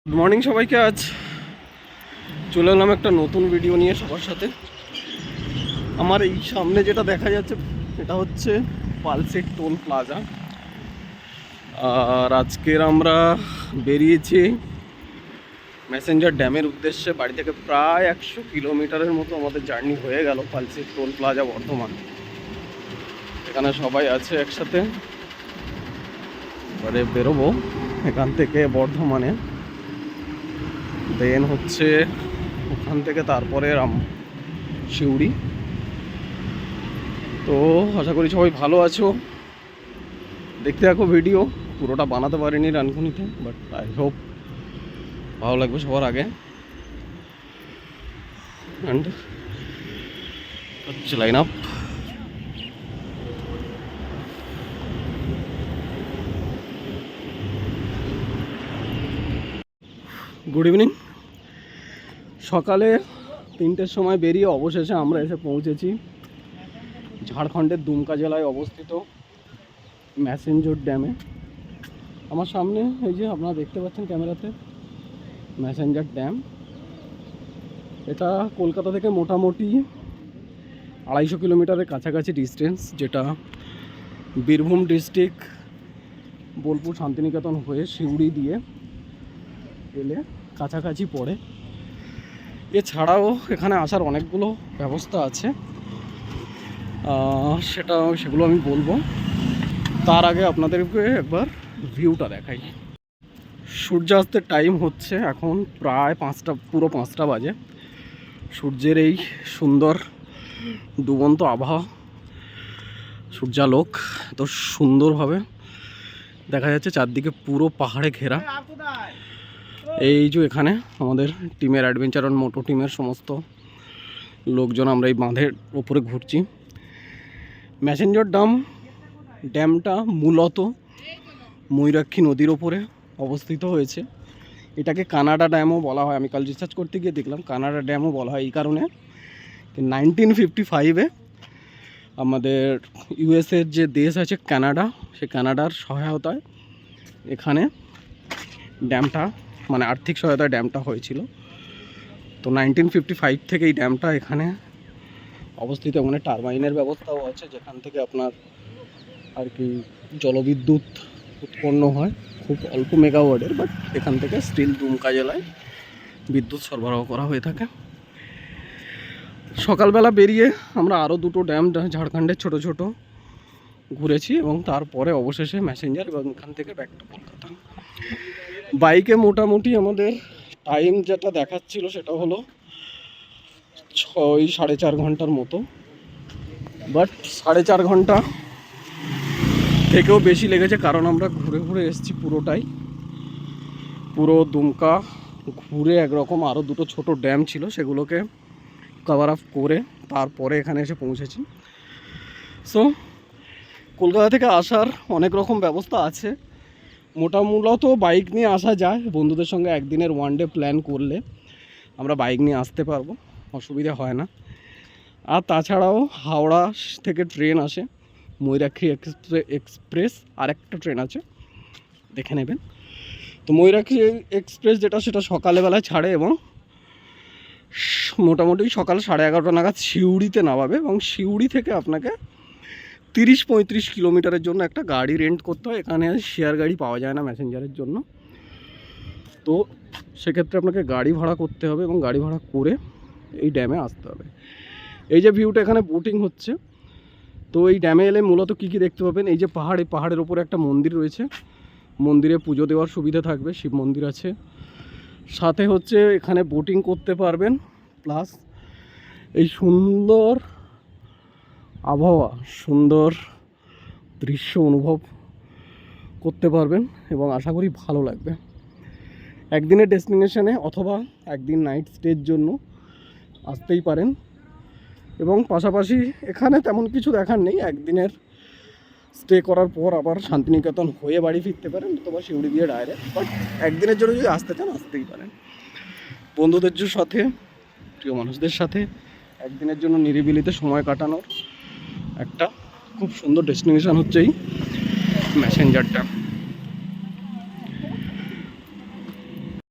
Good morning সবাইকে। আজ চলে এলাম একটা নতুন ভিডিও নিয়ে সবার সাথে। আমার এই সামনে যেটা দেখা যাচ্ছে এটা হচ্ছে পালসেট টোল প্লাজা। আর আজকের আমরা বেরিয়েছি ম্যাসেঞ্জার ড্যামের উদ্দেশ্যে। বাড়ি থেকে প্রায় 100 কিলোমিটারের মতো আমাদের জার্নি হয়ে গেল পালসেট টোল প্লাজা বর্ধমান। এখানে সবাই আছে একসাথে, এবারে বেরোবো এখান থেকে বর্ধমানে। দেন হচ্ছে ওখান থেকে তারপরে শিউড়ি। তো আশা করি সবাই ভালো আছো, দেখতে থাকো ভিডিও। পুরোটা বানাতে পারিনি রানকুনিতে, বাট আই হোপ ভালো লাগবে সবার আগে। অ্যান্ড হচ্ছে লাইন আপ। Good evening. সকালে 3টের সময় বেরিয়ে অবশেষে আমরা এসে পৌঁছেছি ঝাড়খণ্ডের দুমকা জেলায় অবস্থিত ম্যাসেঞ্জার ড্যামে। আমার সামনে এই যে আপনারা দেখতে পাচ্ছেন ক্যামেরাতে ম্যাসেঞ্জার ড্যাম। এটা কলকাতা থেকে মোটামুটি 250 কিলোমিটারের কাছাকাছি ডিস্টেন্স, যেটা বীরভূম ডিস্ট্রিক্ট বোলপুর শান্তিনিকেতন হয়ে শিউড়ি দিয়ে গেলে কাছাকাছি পড়ে। এছাড়াও এখানে আসার অনেকগুলো ব্যবস্থা আছে, সেগুলো আমি বলবো। তার আগে আপনাদেরকে একবার ভিউটা দেখাই। সূর্যাস্তের টাইম হচ্ছে এখন প্রায় 5টা, পুরো 5টা বাজে। সূর্যের এই সুন্দর ডুবন্ত আবহাওয়া, সূর্যালোক তো সুন্দরভাবে দেখা যাচ্ছে, চারদিকে পুরো পাহাড়ে ঘেরা। এই যে এখানে আমাদের টিমের অ্যাডভেঞ্চার অন মোটো টিমের সমস্ত লোকজন আমরা এই বাঁধের ওপরে ঘুরছি। ম্যাসেঞ্জার ড্যামটা মূলত ময়ূরাক্ষী নদীর ওপরে অবস্থিত হয়েছে। এটাকে কানাডা ড্যামও বলা হয়। আমি কাল রিসার্চ করতে গিয়ে দেখলাম কানাডা ড্যামও বলা হয় এই কারণে 1955-এ আমাদের ইউএসের যে দেশ আছে কানাডা, সে কানাডার সহায়তায় এখানে ড্যামটা, মানে আর্থিক সহায়তায় ড্যামটা হয়েছিল। তো 1955 থেকে এই ড্যামটা এখানে অবস্থিত। মানে টারবাইনের ব্যবস্থাও আছে, যেখান থেকে আপনার আর কি জলবিদ্যুৎ উৎপন্ন হয়, খুব অল্প মেগাওয়াটের, বাট এখান থেকে স্টিল দুমকা জেলায় বিদ্যুৎ সরবরাহ করা হয়ে থাকে। সকালবেলা বেরিয়ে আমরা আরও 2টো ড্যাম ঝাড়খণ্ডের ছোট ছোট ঘুরেছি এবং তারপরে অবশেষে ম্যাসেঞ্জার এবং এখান থেকে ব্যাক টু কলকাতা। বাইকে মোটামুটি আমাদের টাইম যেটা দেখাচ্ছিল সেটা হলো 6-4.5 ঘন্টার মতো, বাট 4.5 ঘন্টা থেকেও বেশি লেগেছে, কারণ আমরা ঘুরে ঘুরে এসেছি পুরোটাই। পুরো দুমকা ঘুরে একরকম আরও 2টো ছোট ড্যাম ছিল, সেগুলোকে কভার আপ করে তারপরে এখানে এসে পৌঁছেছি। সো কলকাতা থেকে আসার অনেক রকম ব্যবস্থা আছে। মূলত বাইক নিয়ে আসা যায়, বন্ধুদের সঙ্গে একদিনের ওয়ান ডে প্ল্যান করলে আমরা বাইক নিয়ে আসতে পারবো, অসুবিধা হয় না। আর তাছাড়াও হাওড়া থেকে ট্রেন আসে, ময়ূরাক্ষী এক্সপ্রেস, আর একটা ট্রেন আছে, দেখে নেবেন। তো ময়ূরাক্ষী এক্সপ্রেস যেটা, সেটা সকালবেলায় ছাড়ে এবং মোটামুটি সকাল 11:30 নাগাদ শিউড়িতে নামাবে এবং শিউড়ি থেকে আপনাকে 30-35 কিলোমিটারের জন্য একটা গাড়ি রেন্ট করতে হয়। এখানে শেয়ার গাড়ি পাওয়া যায় না ম্যাসেঞ্জারের জন্য, তো সেক্ষেত্রে আপনাকে গাড়ি ভাড়া করতে হবে এবং গাড়ি ভাড়া করে এই ড্যামে আসতে হবে। এই যে ভিউটা, এখানে বোটিং হচ্ছে। তো এই ড্যামে এলে মূলত কী কী দেখতে পাবেন, এই যে পাহাড়ের ওপরে একটা মন্দির রয়েছে, মন্দিরে পুজো দেওয়ার সুবিধা থাকবে, শিব মন্দির আছে। সাথে হচ্ছে এখানে বোটিং করতে পারবেন, প্লাস এই সুন্দর আবহাওয়া, সুন্দর দৃশ্য অনুভব করতে পারবেন এবং আশা করি ভালো লাগবে। একদিনের ডেস্টিনেশনে অথবা একদিন নাইট স্টের জন্য আসতেই পারেন। এবং পাশাপাশি এখানে তেমন কিছু দেখার নেই, একদিনের স্টে করার পর আবার শান্তিনিকেতন হয়ে বাড়ি ফিরতে পারেন, অথবা শিউড়ি দিয়ে ডাইরেক্ট। বাট একদিনের জন্য যদি আসতে চান আসতেই পারেন, বন্ধুদের সাথে, প্রিয় মানুষদের সাথে একদিনের জন্য নিরিবিলিতে সময় কাটানোর একটা খুব সুন্দর ডেস্টিনেশন হচ্ছে এই ম্যাসেঞ্জার ড্যাম।